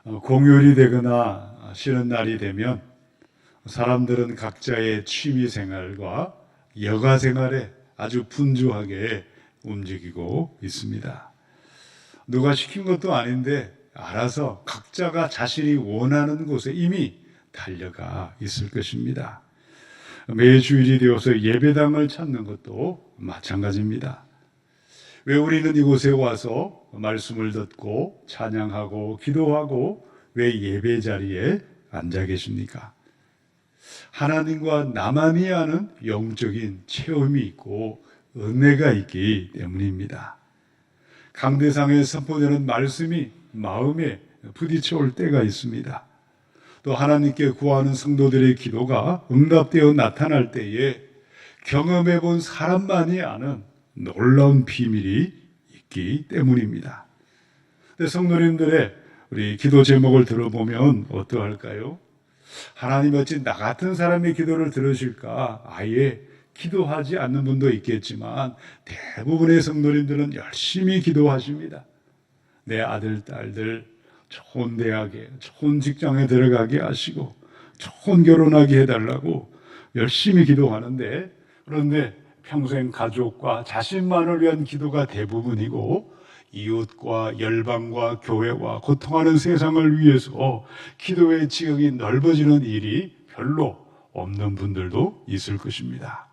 공휴일이 되거나 쉬는 날이 되면 사람들은 각자의 취미 생활과 여가 생활에 아주 분주하게 움직이고 있습니다. 누가 시킨 것도 아닌데 알아서 각자가 자신이 원하는 곳에 이미 달려가 있을 것입니다. 매주일이 되어서 예배당을 찾는 것도 마찬가지입니다. 왜 우리는 이곳에 와서 말씀을 듣고 찬양하고 기도하고 왜 예배 자리에 앉아 계십니까? 하나님과 나만이 아는 영적인 체험이 있고 은혜가 있기 때문입니다. 강대상에 선포되는 말씀이 마음에 부딪혀 올 때가 있습니다. 또 하나님께 구하는 성도들의 기도가 응답되어 나타날 때에 경험해 본 사람만이 아는 놀라운 비밀이 있기 때문입니다. 성도님들의 우리 기도 제목을 들어보면 어떠할까요? 하나님 어찌 나 같은 사람의 기도를 들으실까? 아예 기도하지 않는 분도 있겠지만 대부분의 성도님들은 열심히 기도하십니다. 내 아들, 딸들 좋은 대학에, 좋은 직장에 들어가게 하시고 좋은 결혼하게 해달라고 열심히 기도하는데, 그런데 평생 가족과 자신만을 위한 기도가 대부분이고 이웃과 열방과 교회와 고통하는 세상을 위해서 기도의 지역이 넓어지는 일이 별로 없는 분들도 있을 것입니다.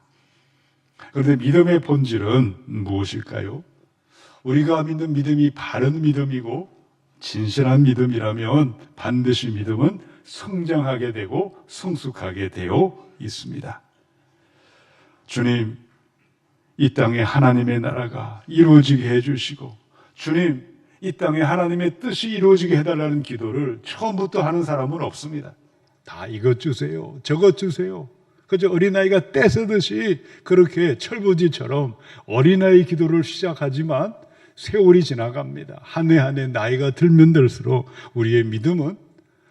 그런데 믿음의 본질은 무엇일까요? 우리가 믿는 믿음이 바른 믿음이고 진실한 믿음이라면 반드시 믿음은 성장하게 되고 성숙하게 되어 있습니다. 주님, 이 땅에 하나님의 나라가 이루어지게 해주시고, 주님, 이 땅에 하나님의 뜻이 이루어지게 해달라는 기도를 처음부터 하는 사람은 없습니다. 다 이것 주세요, 저것 주세요. 그저 어린아이가 떼쓰듯이 그렇게 철부지처럼 어린아이 기도를 시작하지만 세월이 지나갑니다. 한 해 한 해 나이가 들면 들수록 우리의 믿음은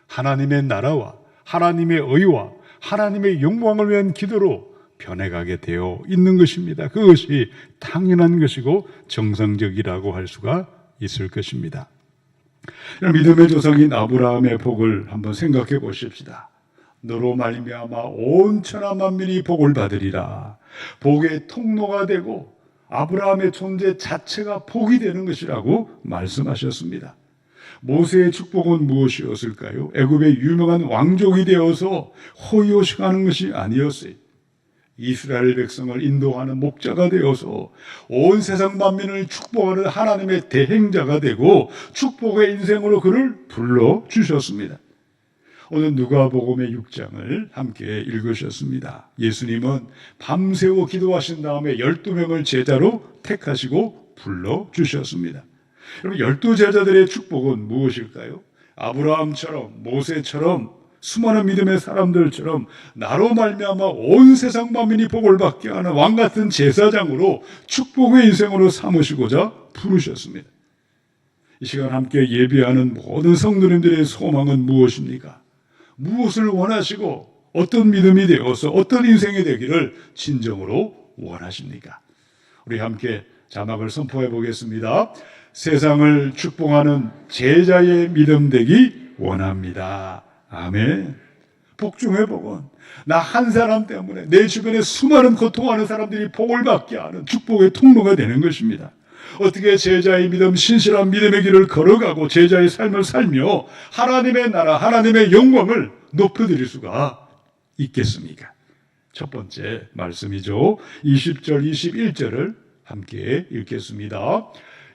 하나님의 나라와 하나님의 의와 하나님의 영광을 위한 기도로 변해가게 되어 있는 것입니다. 그것이 당연한 것이고 정상적이라고 할 수가 있을 것입니다. 믿음의 조상인 아브라함의 복을 한번 생각해 보십시다. 너로 말미암아 온 천하 만민이 복을 받으리라. 복의 통로가 되고 아브라함의 존재 자체가 복이 되는 것이라고 말씀하셨습니다. 모세의 축복은 무엇이었을까요? 애굽의 유명한 왕족이 되어서 호의호식하는 것이 아니었어요. 이스라엘 백성을 인도하는 목자가 되어서 온 세상 만민을 축복하는 하나님의 대행자가 되고 축복의 인생으로 그를 불러주셨습니다. 오늘 누가복음의 6장을 함께 읽으셨습니다. 예수님은 밤새워 기도하신 다음에 12명을 제자로 택하시고 불러주셨습니다. 여러분, 12제자들의 축복은 무엇일까요? 아브라함처럼, 모세처럼, 수많은 믿음의 사람들처럼 나로 말미암아 온 세상 만민이 복을 받게 하는 왕같은 제사장으로 축복의 인생으로 삼으시고자 부르셨습니다. 이 시간 함께 예배하는 모든 성도님들의 소망은 무엇입니까? 무엇을 원하시고 어떤 믿음이 되어서 어떤 인생이 되기를 진정으로 원하십니까? 우리 함께 자막을 선포해 보겠습니다. 세상을 축복하는 제자의 믿음 되기 원합니다. 아멘. 복 중의 복은 나 한 사람 때문에 내 주변에 수많은 고통하는 사람들이 복을 받게 하는 축복의 통로가 되는 것입니다. 어떻게 제자의 믿음, 신실한 믿음의 길을 걸어가고 제자의 삶을 살며 하나님의 나라, 하나님의 영광을 높여드릴 수가 있겠습니까? 첫 번째 말씀이죠. 20절, 21절을 함께 읽겠습니다.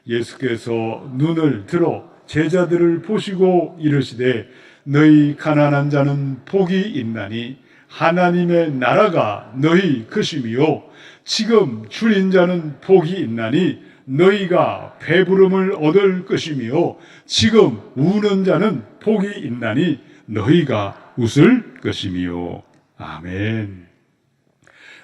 예수께서 눈을 들어 제자들을 보시고 이르시되 너희 가난한 자는 복이 있나니 하나님의 나라가 너희 것이며 지금 줄인 자는 복이 있나니 너희가 배부름을 얻을 것이며 지금 우는 자는 복이 있나니 너희가 웃을 것이며. 아멘.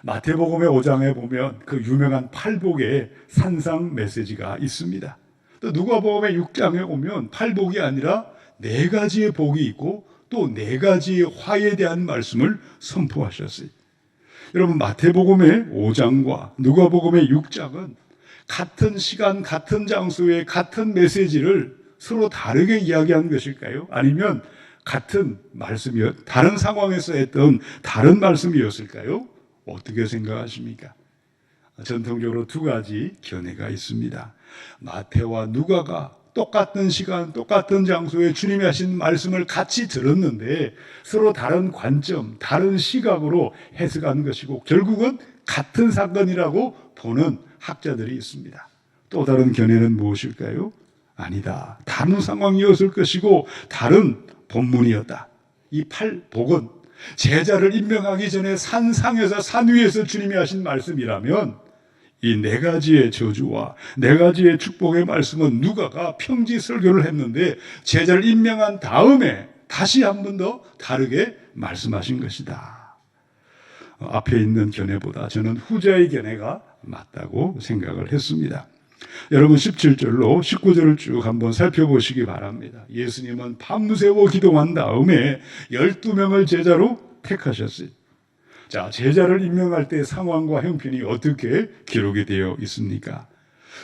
마태복음의 5장에 보면 그 유명한 팔복의 산상 메시지가 있습니다. 또 누가복음의 6장에 오면 팔복이 아니라 4가지의 복이 있고 또 4가지의 화에 대한 말씀을 선포하셨어요. 여러분, 마태복음의 5장과 누가복음의 6장은 같은 시간, 같은 장소에 같은 메시지를 서로 다르게 이야기한 것일까요? 아니면 같은 말씀이었, 다른 상황에서 했던 다른 말씀이었을까요? 어떻게 생각하십니까? 전통적으로 두 가지 견해가 있습니다. 마태와 누가가 똑같은 시간, 똑같은 장소에 주님이 하신 말씀을 같이 들었는데 서로 다른 관점, 다른 시각으로 해석한 것이고 결국은 같은 사건이라고 보는 학자들이 있습니다. 또 다른 견해는 무엇일까요? 아니다. 다른 상황이었을 것이고 다른 본문이었다. 이 팔복은 제자를 임명하기 전에 산상에서 산 위에서 주님이 하신 말씀이라면 이 네 가지의 저주와 네 가지의 축복의 말씀은 누가가 평지 설교를 했는데 제자를 임명한 다음에 다시 한 번 더 다르게 말씀하신 것이다. 앞에 있는 견해보다 저는 후자의 견해가 맞다고 생각을 했습니다. 여러분 17절로 19절을 쭉 한번 살펴보시기 바랍니다. 예수님은 밤새워 기도한 다음에 12명을 제자로 택하셨어요. 자, 제자를 임명할 때 상황과 형편이 어떻게 기록이 되어 있습니까?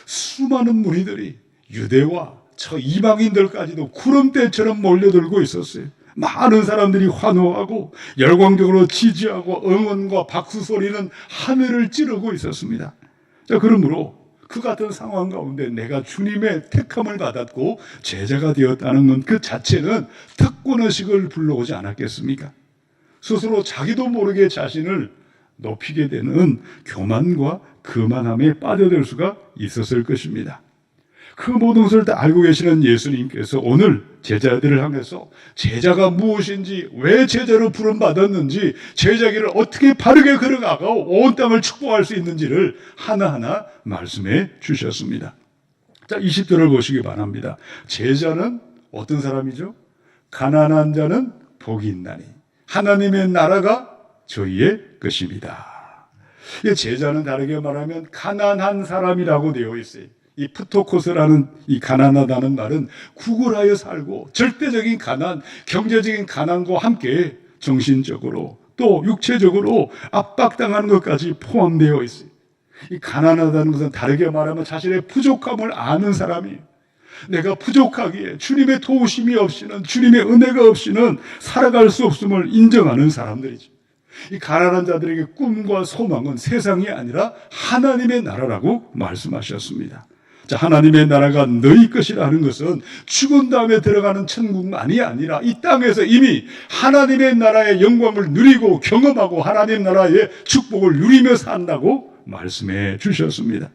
수많은 무리들이 유대와 저 이방인들까지도 구름대처럼 몰려들고 있었어요. 많은 사람들이 환호하고 열광적으로 지지하고 응원과 박수 소리는 하늘을 찌르고 있었습니다. 자, 그러므로 그 같은 상황 가운데 내가 주님의 택함을 받았고 제자가 되었다는 건 그 자체는 특권의식을 불러오지 않았겠습니까? 스스로 자기도 모르게 자신을 높이게 되는 교만과 거만함에 빠져들 수가 있었을 것입니다. 그 모든 것을 다 알고 계시는 예수님께서 오늘 제자들을 향해서 제자가 무엇인지, 왜 제자로 부름받았는지, 제자기를 어떻게 바르게 걸어가고 온 땅을 축복할 수 있는지를 하나하나 말씀해 주셨습니다. 자, 20절을 보시기 바랍니다. 제자는 어떤 사람이죠? 가난한 자는 복이 있나니 하나님의 나라가 저희의 것입니다. 제자는 다르게 말하면 가난한 사람이라고 되어 있어요. 이 프토코스라는 이 가난하다는 말은 구걸하여 살고 절대적인 가난, 경제적인 가난과 함께 정신적으로 또 육체적으로 압박당하는 것까지 포함되어 있어요. 이 가난하다는 것은 다르게 말하면 자신의 부족함을 아는 사람이에요. 내가 부족하기에 주님의 도우심이 없이는, 주님의 은혜가 없이는 살아갈 수 없음을 인정하는 사람들이죠. 이 가난한 자들에게 꿈과 소망은 세상이 아니라 하나님의 나라라고 말씀하셨습니다. 자, 하나님의 나라가 너희 것이라는 것은 죽은 다음에 들어가는 천국만이 아니라 이 땅에서 이미 하나님의 나라의 영광을 누리고 경험하고 하나님 나라의 축복을 누리며 산다고 말씀해 주셨습니다.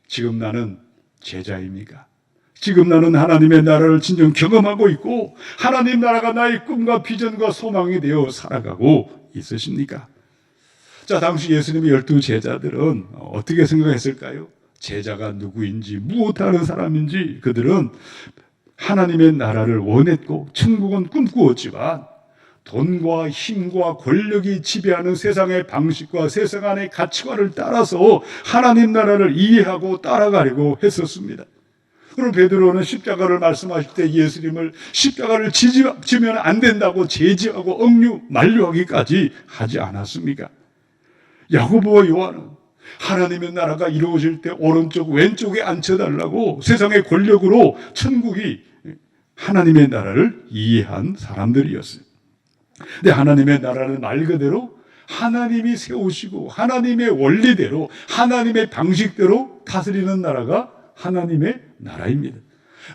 지금 나는 제자입니까? 지금 나는 하나님의 나라를 진정 경험하고 있고 하나님 나라가 나의 꿈과 비전과 소망이 되어 살아가고 있으십니까? 자, 당시 예수님의 12 제자들은 어떻게 생각했을까요? 제자가 누구인지 무엇하는 사람인지 그들은 하나님의 나라를 원했고 천국은 꿈꾸었지만 돈과 힘과 권력이 지배하는 세상의 방식과 세상 안의 가치관을 따라서 하나님 나라를 이해하고 따라가려고 했었습니다. 그럼 베드로는 십자가를 말씀하실 때 예수님을 십자가를 지면 안 된다고 제지하고 억류 만류하기까지 하지 않았습니까? 야고보와 요한은 하나님의 나라가 이루어질 때 오른쪽 왼쪽에 앉혀달라고 세상의 권력으로 천국이 하나님의 나라를 이해한 사람들이었어요. 근데 하나님의 나라는 말 그대로 하나님이 세우시고 하나님의 원리대로 하나님의 방식대로 다스리는 나라가 하나님의 나라입니다.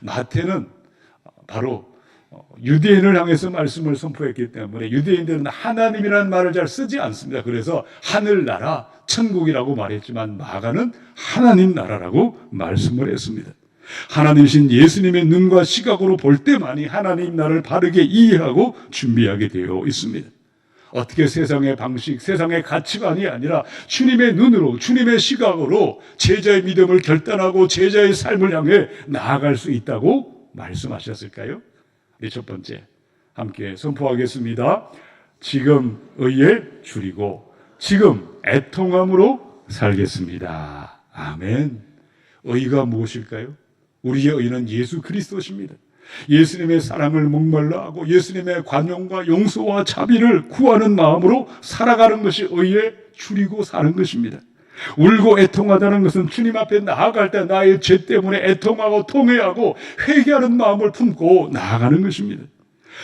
마태는 바로 유대인을 향해서 말씀을 선포했기 때문에 유대인들은 하나님이라는 말을 잘 쓰지 않습니다. 그래서 하늘나라, 천국이라고 말했지만 마가는 하나님 나라라고 말씀을 했습니다. 하나님이신 예수님의 눈과 시각으로 볼 때만이 하나님 나라를 바르게 이해하고 준비하게 되어 있습니다. 어떻게 세상의 방식, 세상의 가치관이 아니라 주님의 눈으로, 주님의 시각으로 제자의 믿음을 결단하고 제자의 삶을 향해 나아갈 수 있다고 말씀하셨을까요? 첫 번째, 함께 선포하겠습니다. 지금 의에 줄이고 지금 애통함으로 살겠습니다. 아멘. 의가 무엇일까요? 우리의 의는 예수 그리스도십니다. 예수님의 사랑을 목말라 하고 예수님의 관용과 용서와 자비를 구하는 마음으로 살아가는 것이 의에 줄이고 사는 것입니다. 울고 애통하다는 것은 주님 앞에 나아갈 때 나의 죄 때문에 애통하고 통회하고 회개하는 마음을 품고 나아가는 것입니다.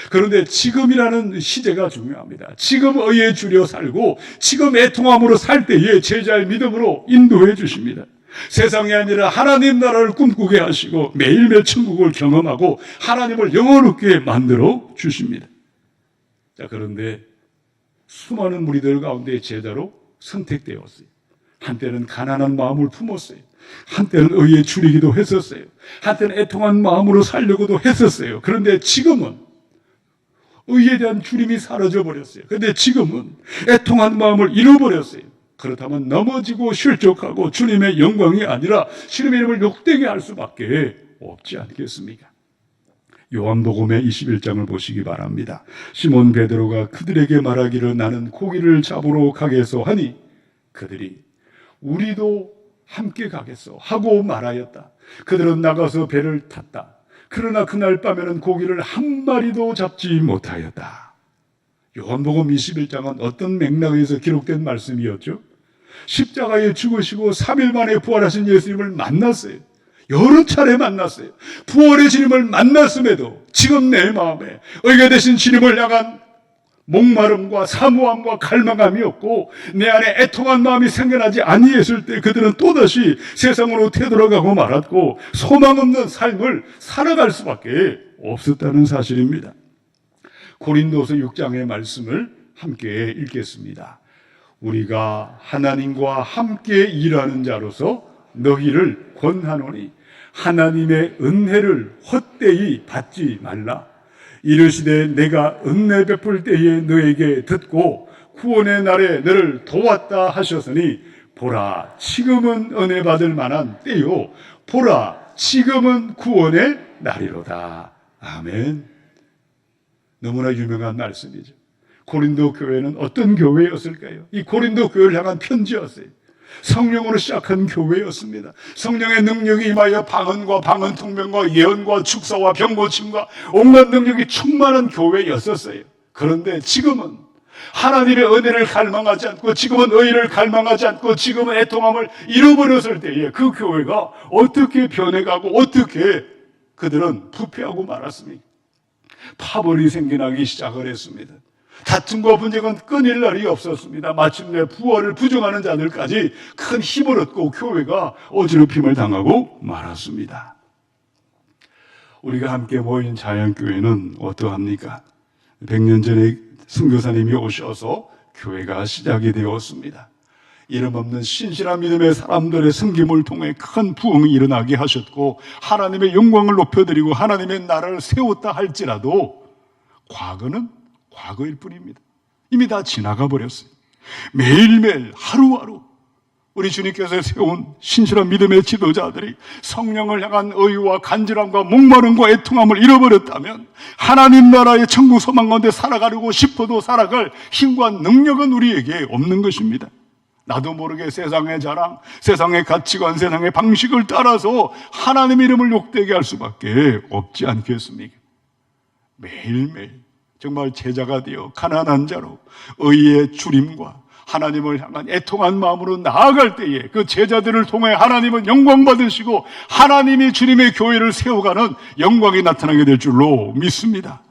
그런데 지금이라는 시제가 중요합니다. 지금 의에 주려 살고 지금 애통함으로 살 때에 제자의 믿음으로 인도해 주십니다. 세상이 아니라 하나님 나라를 꿈꾸게 하시고 매일매일 천국을 경험하고 하나님을 영원롭게 만들어 주십니다. 자, 그런데 수많은 무리들 가운데 제자로 선택되었어요. 한때는 가난한 마음을 품었어요. 한때는 의에 줄이기도 했었어요. 한때는 애통한 마음으로 살려고도 했었어요. 그런데 지금은 의에 대한 주림이 사라져 버렸어요. 그런데 지금은 애통한 마음을 잃어버렸어요. 그렇다면 넘어지고 실족하고 주님의 영광이 아니라 주님의 이름을 욕되게 할 수밖에 없지 않겠습니까? 요한복음의 21장을 보시기 바랍니다. 시몬 베드로가 그들에게 말하기를 나는 고기를 잡으러 가겠소 하니 그들이 우리도 함께 가겠소 하고 말하였다. 그들은 나가서 배를 탔다. 그러나 그날 밤에는 고기를 한 마리도 잡지 못하였다. 요한복음 21장은 어떤 맥락에서 기록된 말씀이었죠? 십자가에 죽으시고 3일 만에 부활하신 예수님을 만났어요. 여러 차례 만났어요. 부활의 주님을 만났음에도 지금 내 마음에 의가 되신 주님을 향한 목마름과 사모함과 갈망함이 없고 내 안에 애통한 마음이 생겨나지 아니했을 때 그들은 또다시 세상으로 되돌아가고 말았고 소망 없는 삶을 살아갈 수밖에 없었다는 사실입니다. 고린도서 6장의 말씀을 함께 읽겠습니다. 우리가 하나님과 함께 일하는 자로서 너희를 권하노니 하나님의 은혜를 헛되이 받지 말라. 이르시되 내가 은혜 베풀 때에 너에게 듣고 구원의 날에 너를 도왔다 하셨으니 보라 지금은 은혜 받을 만한 때요 보라 지금은 구원의 날이로다. 아멘. 너무나 유명한 말씀이죠. 고린도 교회는 어떤 교회였을까요? 이 고린도 교회를 향한 편지였어요. 성령으로 시작한 교회였습니다. 성령의 능력이 임하여 방언과 방언 통변과 예언과 축사와 병고침과 온갖 능력이 충만한 교회였었어요. 그런데 지금은 하나님의 은혜를 갈망하지 않고 지금은 의를 갈망하지 않고 지금은 애통함을 잃어버렸을 때에 그 교회가 어떻게 변해가고 어떻게 그들은 부패하고 말았습니까? 파벌이 생겨나기 시작을 했습니다. 다툼과 분쟁은 끊일 날이 없었습니다. 마침내 부활을 부정하는 자들까지 큰 힘을 얻고 교회가 어지럽힘을 당하고 말았습니다. 우리가 함께 모인 자연교회는 어떠합니까? 100년 전에 선교사님이 오셔서 교회가 시작이 되었습니다. 이름 없는 신실한 믿음의 사람들의 섬김을 통해 큰 부흥이 일어나게 하셨고 하나님의 영광을 높여드리고 하나님의 나라를 세웠다 할지라도 과거는 과거일 뿐입니다. 이미 다 지나가 버렸어요. 매일매일 하루하루 우리 주님께서 세운 신실한 믿음의 지도자들이 성령을 향한 의와 간절함과 목마름과 애통함을 잃어버렸다면 하나님 나라의 천국 소망 가운데 살아가려고 싶어도 살아갈 힘과 능력은 우리에게 없는 것입니다. 나도 모르게 세상의 자랑, 세상의 가치관, 세상의 방식을 따라서 하나님 이름을 욕되게 할 수밖에 없지 않겠습니까? 매일매일 정말 제자가 되어 가난한 자로 의의 주림과 하나님을 향한 애통한 마음으로 나아갈 때에 그 제자들을 통해 하나님은 영광 받으시고 하나님이 주님의 교회를 세워가는 영광이 나타나게 될 줄로 믿습니다.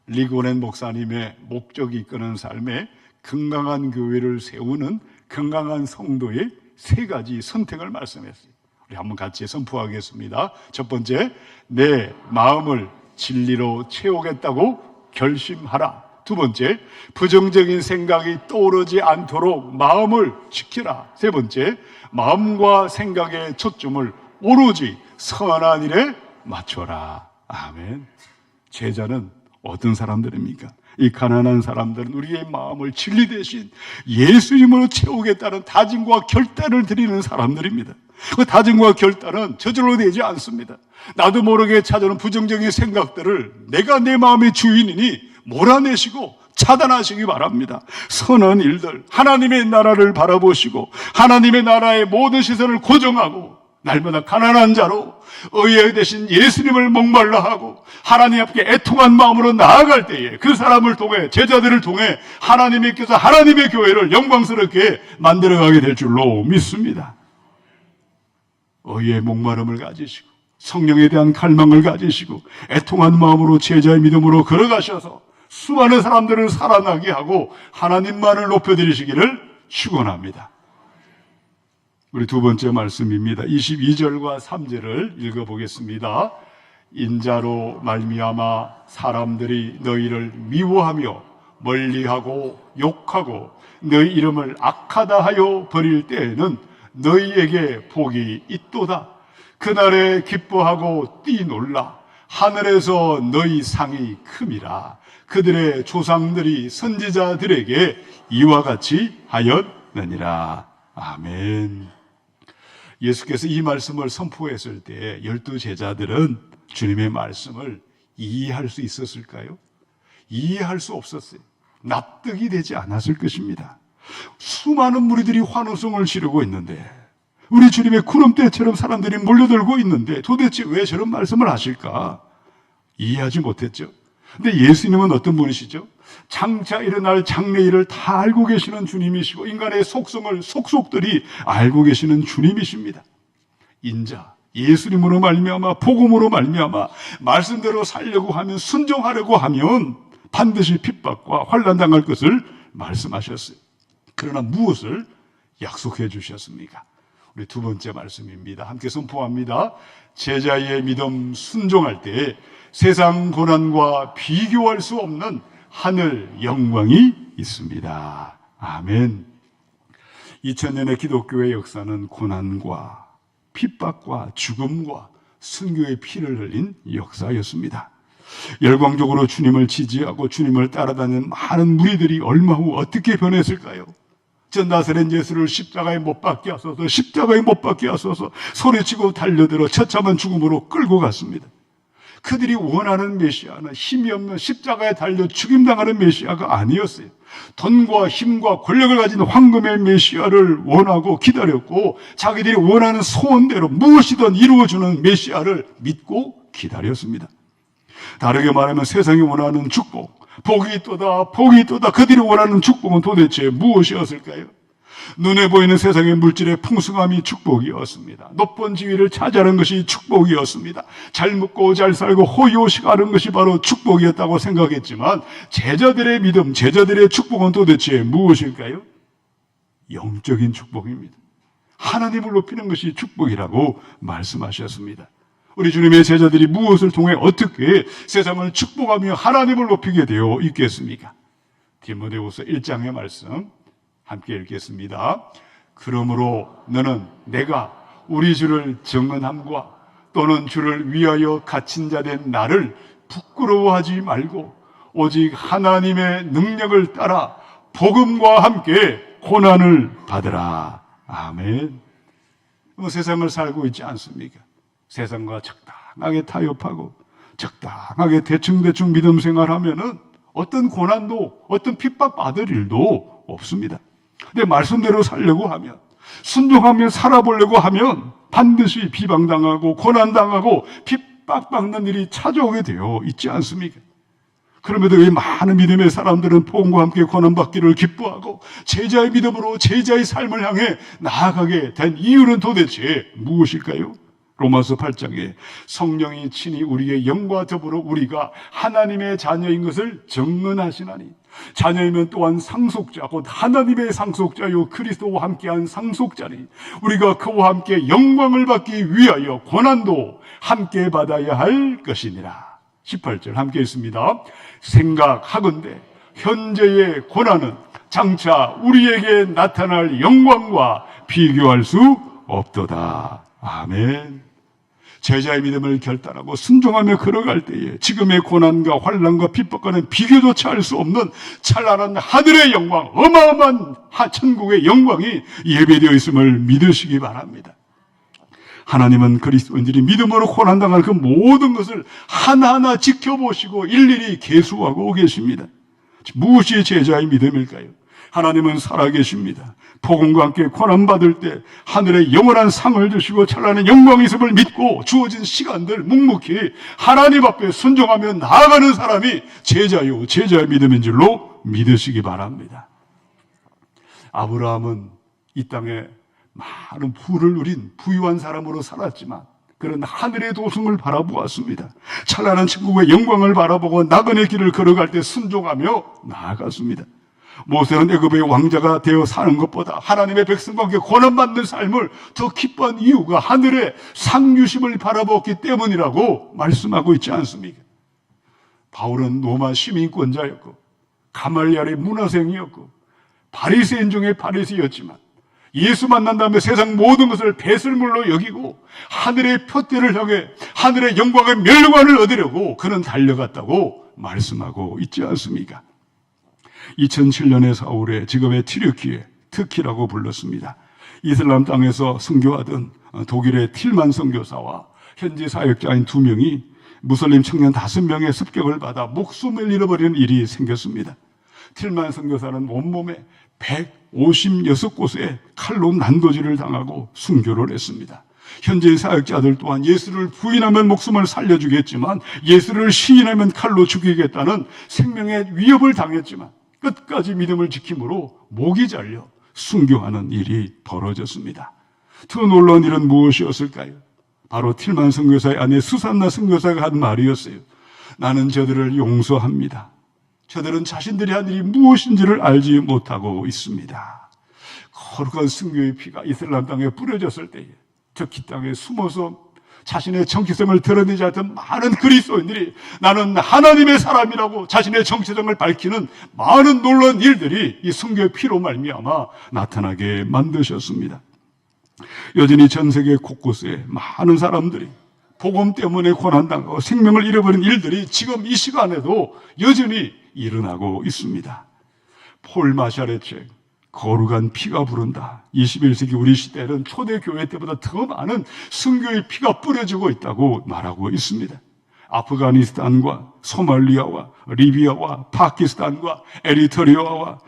리고넨 목사님의 목적이 이끄는 삶에 건강한 교회를 세우는 건강한 성도의 세 가지 선택을 말씀했어요. 우리 한번 같이 선포하겠습니다. 첫 번째, 내 마음을 진리로 채우겠다고 결심하라. 두 번째, 부정적인 생각이 떠오르지 않도록 마음을 지키라. 세 번째, 마음과 생각의 초점을 오로지 선한 일에 맞춰라. 아멘. 제자는 어떤 사람들입니까? 이 가난한 사람들은 우리의 마음을 진리 대신 예수님으로 채우겠다는 다짐과 결단을 드리는 사람들입니다. 그 다짐과 결단은 저절로 되지 않습니다. 나도 모르게 찾아오는 부정적인 생각들을 내가 내 마음의 주인이니 몰아내시고 차단하시기 바랍니다. 선한 일들, 하나님의 나라를 바라보시고 하나님의 나라의 모든 시선을 고정하고 날마다 가난한 자로 의의 대신 예수님을 목말라 하고 하나님 앞에 애통한 마음으로 나아갈 때에 그 사람을 통해, 제자들을 통해 하나님께서 하나님의 교회를 영광스럽게 만들어가게 될 줄로 믿습니다. 의의 목마름을 가지시고 성령에 대한 갈망을 가지시고 애통한 마음으로 제자의 믿음으로 걸어가셔서 수많은 사람들을 살아나게 하고 하나님만을 높여드리시기를 축원합니다. 우리 두 번째 말씀입니다. 22절과 3절을 읽어보겠습니다. 인자로 말미암아 사람들이 너희를 미워하며 멀리하고 욕하고 너희 이름을 악하다 하여 버릴 때에는 너희에게 복이 있도다. 그날에 기뻐하고 뛰놀라. 하늘에서 너희 상이 큼이라. 그들의 조상들이 선지자들에게 이와 같이 하였느니라. 아멘. 예수께서 이 말씀을 선포했을 때 12제자들은 주님의 말씀을 이해할 수 있었을까요? 이해할 수 없었어요. 납득이 되지 않았을 것입니다. 수많은 무리들이 환호성을 지르고 있는데, 우리 주님의 구름대처럼 사람들이 몰려들고 있는데 도대체 왜 저런 말씀을 하실까? 이해하지 못했죠. 근데 예수님은 어떤 분이시죠? 장차 일어날 장래일을 다 알고 계시는 주님이시고 인간의 속성을 속속들이 알고 계시는 주님이십니다. 인자, 예수님으로 말미암아 복음으로 말미암아 말씀대로 살려고 하면, 순종하려고 하면 반드시 핍박과 환난 당할 것을 말씀하셨어요. 그러나 무엇을 약속해 주셨습니까? 우리 두 번째 말씀입니다. 함께 선포합니다. 제자의 믿음 순종할 때 세상 고난과 비교할 수 없는 하늘 영광이 있습니다. 아멘. 2000년의 기독교의 역사는 고난과 핍박과 죽음과 순교의 피를 흘린 역사였습니다. 열광적으로 주님을 지지하고 주님을 따라다니는 많은 무리들이 얼마 후 어떻게 변했을까요? 전 나사렛 예수를 십자가에 못 박게 하소서, 십자가에 못 박게 하소서 소리치고 달려들어 처참한 죽음으로 끌고 갔습니다. 그들이 원하는 메시아는 힘이 없는 십자가에 달려 죽임당하는 메시아가 아니었어요. 돈과 힘과 권력을 가진 황금의 메시아를 원하고 기다렸고, 자기들이 원하는 소원대로 무엇이든 이루어주는 메시아를 믿고 기다렸습니다. 다르게 말하면 세상이 원하는 축복, 복이 있도다, 복이 있도다. 그들이 원하는 축복은 도대체 무엇이었을까요? 눈에 보이는 세상의 물질의 풍성함이 축복이었습니다. 높은 지위를 차지하는 것이 축복이었습니다. 잘 먹고 잘 살고 호의호식하는 것이 바로 축복이었다고 생각했지만, 제자들의 믿음, 제자들의 축복은 도대체 무엇일까요? 영적인 축복입니다. 하나님을 높이는 것이 축복이라고 말씀하셨습니다. 우리 주님의 제자들이 무엇을 통해 어떻게 세상을 축복하며 하나님을 높이게 되어 있겠습니까? 디모데후서 1장의 말씀 함께 읽겠습니다. 그러므로 너는 내가 우리 주를 정언함과 또는 주를 위하여 갇힌 자 된 나를 부끄러워하지 말고 오직 하나님의 능력을 따라 복음과 함께 고난을 받으라. 아멘. 세상을 살고 있지 않습니까? 세상과 적당하게 타협하고 적당하게 대충대충 믿음 생활하면은 어떤 고난도, 어떤 핍박받을 일도 없습니다. 근데 말씀대로 살려고 하면, 순종하며 살아보려고 하면 반드시 비방당하고 고난당하고 핍박받는 일이 찾아오게 되어 있지 않습니까? 그럼에도 왜 많은 믿음의 사람들은 복음과 함께 고난받기를 기뻐하고 제자의 믿음으로 제자의 삶을 향해 나아가게 된 이유는 도대체 무엇일까요? 로마서 8장에 성령이 친히 우리의 영과 더불어 우리가 하나님의 자녀인 것을 증언하시나니, 자녀이면 또한 상속자 곧 하나님의 상속자요 그리스도와 함께한 상속자니 우리가 그와 함께 영광을 받기 위하여 고난도 함께 받아야 할 것이니라. 18절 함께 있습니다. 생각하건대 현재의 고난은 장차 우리에게 나타날 영광과 비교할 수 없도다. 아멘. 제자의 믿음을 결단하고 순종하며 걸어갈 때에 지금의 고난과 환난과 핍박과는 비교조차 할 수 없는 찬란한 하늘의 영광, 어마어마한 천국의 영광이 예배되어 있음을 믿으시기 바랍니다. 하나님은 그리스도인들이 믿음으로 고난당할 그 모든 것을 하나하나 지켜보시고 일일이 계수하고 계십니다. 무엇이 제자의 믿음일까요? 하나님은 살아계십니다. 복음과 함께 고난받을 때 하늘의 영원한 상을 주시고 찬란한 영광이 있음을 믿고 주어진 시간들 묵묵히 하나님 앞에 순종하며 나아가는 사람이 제자요, 제자의 믿음인 줄로 믿으시기 바랍니다. 아브라함은 이 땅에 많은 부를 누린 부유한 사람으로 살았지만 그런 하늘의 도성을 바라보았습니다. 찬란한 천국의 영광을 바라보고 나그네 길을 걸어갈 때 순종하며 나아갔습니다. 모세는 애굽의 왕자가 되어 사는 것보다 하나님의 백성과 함께 고난받는 삶을 더 기뻐한 이유가 하늘의 상주심을 바라보았기 때문이라고 말씀하고 있지 않습니까? 바울은 로마 시민권자였고 가말리엘의 문화생이었고 바리새인 중에 바리새였지만 예수 만난 다음에 세상 모든 것을 배설물로 여기고 하늘의 표대를 향해 하늘의 영광의 멸관을 얻으려고 그는 달려갔다고 말씀하고 있지 않습니까? 2007년에 사울의 지금의 튀르키예, 터키라고 불렀습니다. 이슬람 땅에서 선교하던 독일의 틸만 선교사와 현지 사역자인 2명이 무슬림 청년 5명의 습격을 받아 목숨을 잃어버리는 일이 생겼습니다. 틸만 선교사는 온몸에 156곳에 칼로 난도질을 당하고 순교를 했습니다. 현재 사역자들 또한 예수를 부인하면 목숨을 살려주겠지만 예수를 시인하면 칼로 죽이겠다는 생명의 위협을 당했지만 끝까지 믿음을 지킴으로 목이 잘려 순교하는 일이 벌어졌습니다. 더 놀라운 일은 무엇이었을까요? 바로 틸만 선교사의 아내 수산나 선교사가 한 말이었어요. 나는 저들을 용서합니다. 저들은 자신들이 한 일이 무엇인지를 알지 못하고 있습니다. 거룩한 순교의 피가 이슬람 땅에 뿌려졌을 때에 터키 땅에 숨어서 자신의 정체성을 드러내지 않던 많은 그리스도인들이 나는 하나님의 사람이라고 자신의 정체성을 밝히는 많은 놀라운 일들이 이 순교의 피로 말미암아 나타나게 만드셨습니다. 여전히 전 세계 곳곳에 많은 사람들이 복음 때문에 고난당하고 생명을 잃어버린 일들이 지금 이 시간에도 여전히 일어나고 있습니다. 폴 마샬의 책 거룩한 피가 부른다. 21세기 우리 시대는 초대교회 때보다 더 많은 순교의 피가 뿌려지고 있다고 말하고 있습니다. 아프가니스탄과 소말리아와 리비아와 파키스탄과 에리트리아와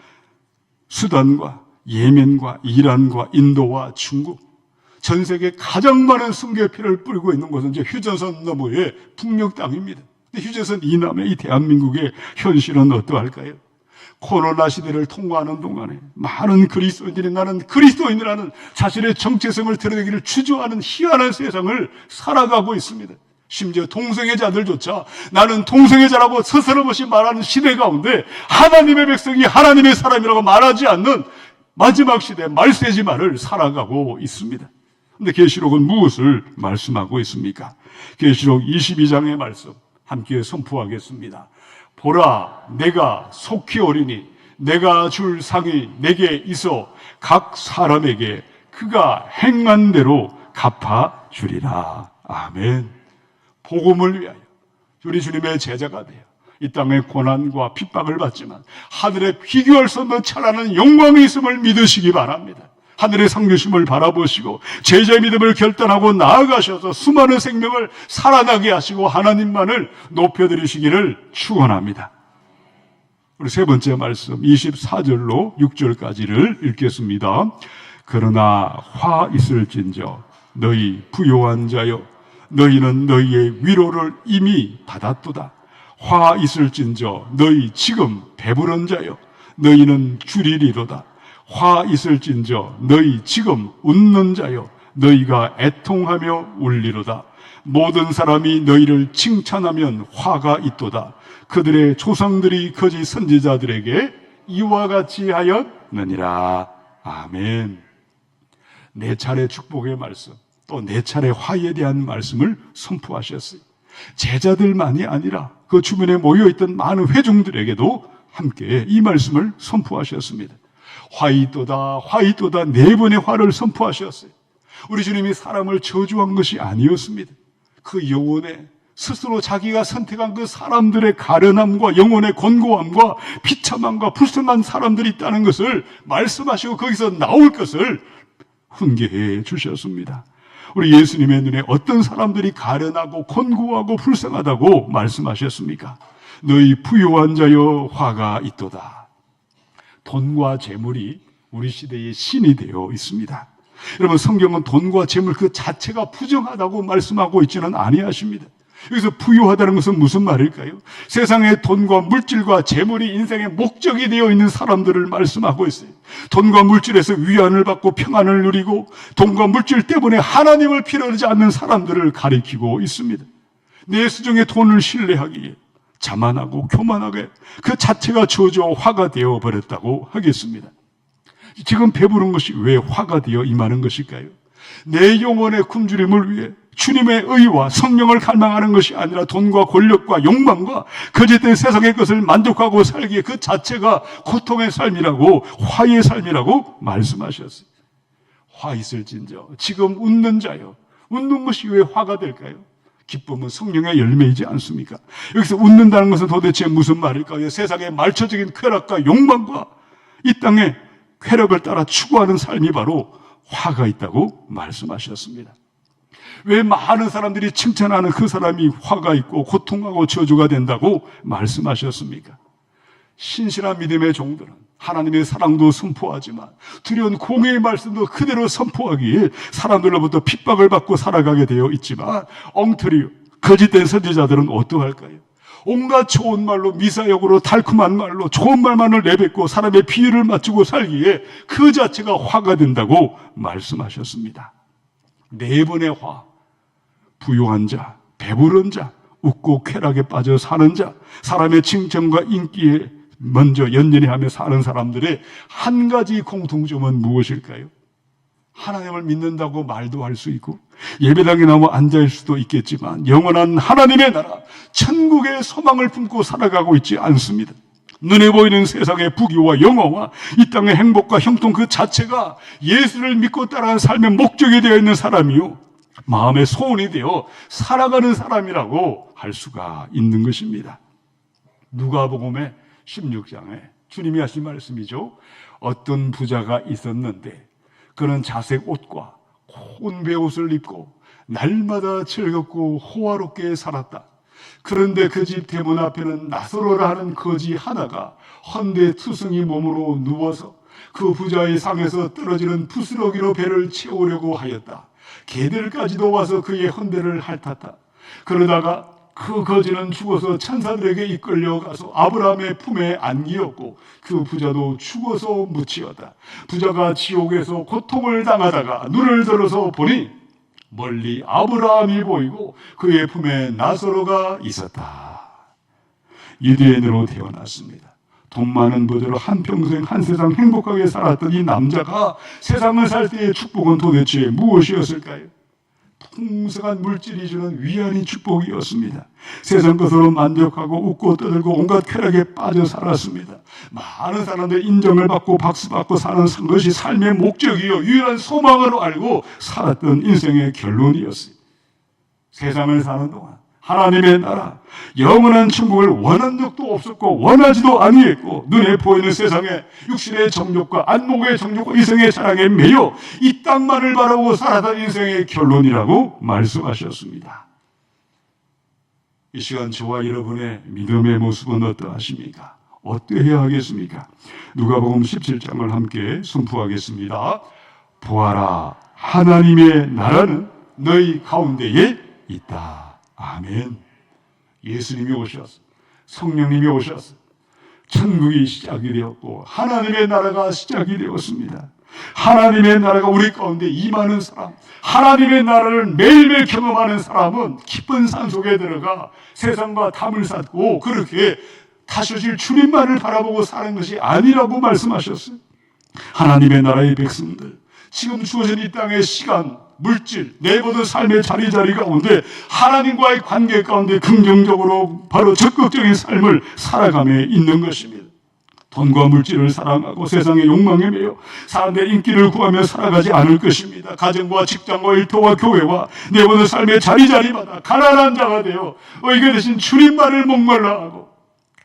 수단과 예멘과 이란과 인도와 중국, 전 세계 가장 많은 순교의 피를 뿌리고 있는 곳은 이제 휴전선 너머의 북녘 땅입니다. 휴전선 이남의 이 대한민국의 현실은 어떠할까요? 코로나 시대를 통과하는 동안에 많은 그리스도인들이 나는 그리스도인이라는 자신의 정체성을 드러내기를 주저하는 희한한 세상을 살아가고 있습니다. 심지어 동성애 자들조차 나는 동성애 자라고 스스럼없이 말하는 시대 가운데 하나님의 백성이 하나님의 사람이라고 말하지 않는 마지막 시대 말세지말을 살아가고 있습니다. 그런데 계시록은 무엇을 말씀하고 있습니까? 계시록 22장의 말씀 함께 선포하겠습니다. 보라, 내가 속히 오리니 내가 줄 상이 내게 있어 각 사람에게 그가 행한 대로 갚아주리라. 아멘. 복음을 위하여 우리 주님의 제자가 되어 이 땅의 고난과 핍박을 받지만 하늘에 비교할 수 없는 찬란한 영광이 있음을 믿으시기 바랍니다. 하늘의 상주심을 바라보시고 제자의 믿음을 결단하고 나아가셔서 수많은 생명을 살아나게 하시고 하나님만을 높여드리시기를 축원합니다. 우리 세 번째 말씀 24절로 6절까지를 읽겠습니다. 그러나 화 있을진저 너희 부요한 자여 너희는 너희의 위로를 이미 받았도다. 화 있을진저 너희 지금 배부른 자여 너희는 줄이리로다. 화 있을진저 너희 지금 웃는 자여 너희가 애통하며 울리로다. 모든 사람이 너희를 칭찬하면 화가 있도다. 그들의 조상들이 거짓 선지자들에게 이와 같이 하였느니라. 아멘. 네 차례 축복의 말씀, 또 네 차례 화에 대한 말씀을 선포하셨어요. 제자들만이 아니라 그 주변에 모여있던 많은 회중들에게도 함께 이 말씀을 선포하셨습니다. 화이또다 화이또다 네 번의 화를 선포하셨어요. 우리 주님이 사람을 저주한 것이 아니었습니다. 그 영혼에 스스로 자기가 선택한 그 사람들의 가련함과 영혼의 곤고함과 비참함과 불쌍한 사람들이 있다는 것을 말씀하시고 거기서 나올 것을 훈계해 주셨습니다. 우리 예수님의 눈에 어떤 사람들이 가련하고 곤고하고 불쌍하다고 말씀하셨습니까? 너희 부요한 자여 화가 있도다. 돈과 재물이 우리 시대의 신이 되어 있습니다. 여러분, 성경은 돈과 재물 그 자체가 부정하다고 말씀하고 있지는 아니하십니다. 여기서 부유하다는 것은 무슨 말일까요? 세상에 돈과 물질과 재물이 인생의 목적이 되어 있는 사람들을 말씀하고 있어요. 돈과 물질에서 위안을 받고 평안을 누리고 돈과 물질 때문에 하나님을 필요하지 않는 사람들을 가리키고 있습니다. 내 수중에 돈을 신뢰하기에 자만하고 교만하게 그 자체가 저주와 화가 되어버렸다고 하겠습니다. 지금 배부른 것이 왜 화가 되어 임하는 것일까요? 내 영혼의 굶주림을 위해 주님의 의와 성령을 갈망하는 것이 아니라 돈과 권력과 욕망과 거짓된 세상의 것을 만족하고 살기에 그 자체가 고통의 삶이라고, 화의 삶이라고 말씀하셨어요. 화 있을진저 지금 웃는 자요. 웃는 것이 왜 화가 될까요? 기쁨은 성령의 열매이지 않습니까? 여기서 웃는다는 것은 도대체 무슨 말일까요? 세상의 말초적인 쾌락과 욕망과 이 땅의 쾌락을 따라 추구하는 삶이 바로 화가 있다고 말씀하셨습니다. 왜 많은 사람들이 칭찬하는 그 사람이 화가 있고 고통하고 저주가 된다고 말씀하셨습니까? 신실한 믿음의 종들은 하나님의 사랑도 선포하지만 두려운 공의의 말씀도 그대로 선포하기에 사람들로부터 핍박을 받고 살아가게 되어 있지만 엉터리 거짓된 선지자들은 어떠할까요? 온갖 좋은 말로 미사역으로 달콤한 말로 좋은 말만을 내뱉고 사람의 비위를 맞추고 살기에 그 자체가 화가 된다고 말씀하셨습니다. 네 번의 화, 부유한 자, 배부른 자, 웃고 쾌락에 빠져 사는 자, 사람의 칭찬과 인기에 먼저 연연해하며 사는 사람들의 한 가지 공통점은 무엇일까요? 하나님을 믿는다고 말도 할 수 있고 예배당에 나와 앉아있을 수도 있겠지만 영원한 하나님의 나라, 천국의 소망을 품고 살아가고 있지 않습니다. 눈에 보이는 세상의 부귀와 영화와 이 땅의 행복과 형통 그 자체가 예수를 믿고 따라가는 삶의 목적이 되어 있는 사람이요, 마음의 소원이 되어 살아가는 사람이라고 할 수가 있는 것입니다. 누가복음의 16장에 주님이 하신 말씀이죠. 어떤 부자가 있었는데 그는 자색 옷과 고운 베옷을 입고 날마다 즐겁고 호화롭게 살았다. 그런데 그 집 대문 앞에는 나사로라 하는 거지 하나가 헌데 투성이 몸으로 누워서 그 부자의 상에서 떨어지는 부스러기로 배를 채우려고 하였다. 개들까지도 와서 그의 헌데를 핥았다. 그러다가 그 거지는 죽어서 천사들에게 이끌려가서 아브라함의 품에 안기었고 그 부자도 죽어서 묻히었다. 부자가 지옥에서 고통을 당하다가 눈을 들어서 보니 멀리 아브라함이 보이고 그의 품에 나사로가 있었다. 유대인으로 태어났습니다. 돈 많은 부자로 한평생 한세상 행복하게 살았던 이 남자가 세상을 살 때의 축복은 도대체 무엇이었을까요? 풍성한 물질이 주는 위안이 축복이었습니다. 세상 것으로 만족하고 웃고 떠들고 온갖 쾌락에 빠져 살았습니다. 많은 사람들 인정을 받고 박수받고 사는 것이 삶의 목적이요 유일한 소망으로 알고 살았던 인생의 결론이었어요. 세상을 사는 동안 하나님의 나라, 영원한 천국을 원한 적도 없었고 원하지도 아니했고 눈에 보이는 세상의 육신의 정욕과 안목의 정욕과 이성의 사랑에 매여 이 땅만을 바라보고 살아간 인생의 결론이라고 말씀하셨습니다. 이 시간 저와 여러분의 믿음의 모습은 어떠하십니까? 어떠해야 하겠습니까? 누가복음 17장을 함께 선포하겠습니다. 보아라, 하나님의 나라는 너희 가운데에 있다. 아멘. 예수님이 오셨어. 성령님이 오셨어. 천국이 시작이 되었고 하나님의 나라가 시작이 되었습니다. 하나님의 나라가 우리 가운데 임하는 사람, 하나님의 나라를 매일매일 경험하는 사람은 깊은 산속에 들어가 세상과 담을 쌓고 그렇게 다시실 주님만을 바라보고 사는 것이 아니라고 말씀하셨어요. 하나님의 나라의 백성들, 지금 주어진 이 땅의 시간, 물질, 내모든 삶의 자리 가운데 하나님과의 관계 가운데 긍정적으로 바로 적극적인 삶을 살아가며 있는 것입니다. 돈과 물질을 사랑하고 세상의 욕망에 매여 사람들의 인기를 구하며 살아가지 않을 것입니다. 가정과 직장과 일터와 교회와 내모든 삶의 자리마다 가난한 자가 되어 의게 되신 주님만을 목말라 하고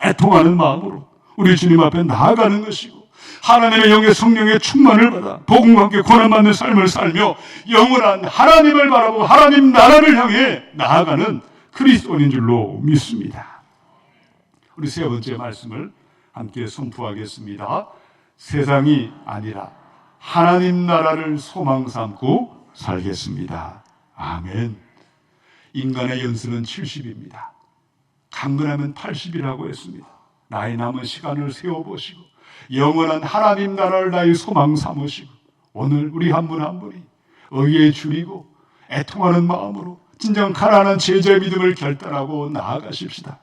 애통하는 마음으로 우리 주님 앞에 나아가는 것이고 하나님의 영의 성령의 충만을 받아 복음과 함께 고난받는 삶을 살며 영원한 하나님을 바라보고 하나님 나라를 향해 나아가는 그리스도인인 줄로 믿습니다. 우리 세 번째 말씀을 함께 선포하겠습니다. 세상이 아니라 하나님 나라를 소망 삼고 살겠습니다. 아멘. 인간의 연수는 70입니다. 강건하면 80이라고 했습니다. 나의 남은 시간을 세워보시고 영원한 하나님 나라를 나의 소망 삼으시고 오늘 우리 한 분 한 분이 의에 줄이고 애통하는 마음으로 진정 가난한 제자의 믿음을 결단하고 나아가십시다.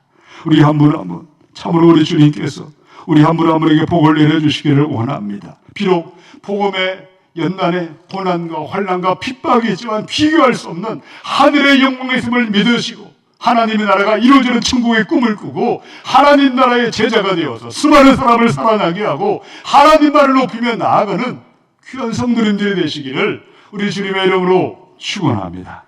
우리 한 분 한 분 참으로 우리 주님께서 우리 한 분 한 분에게 복을 내려주시기를 원합니다. 비록 복음의 연단에 고난과 환난과 핍박이 있지만 비교할 수 없는 하늘의 영광의 있음을 믿으시고 하나님의 나라가 이루어지는 천국의 꿈을 꾸고 하나님 나라의 제자가 되어서 수많은 사람을 살아나게 하고 하나님 나라를 높이며 나아가는 귀한 성도님들이 되시기를 우리 주님의 이름으로 축원합니다.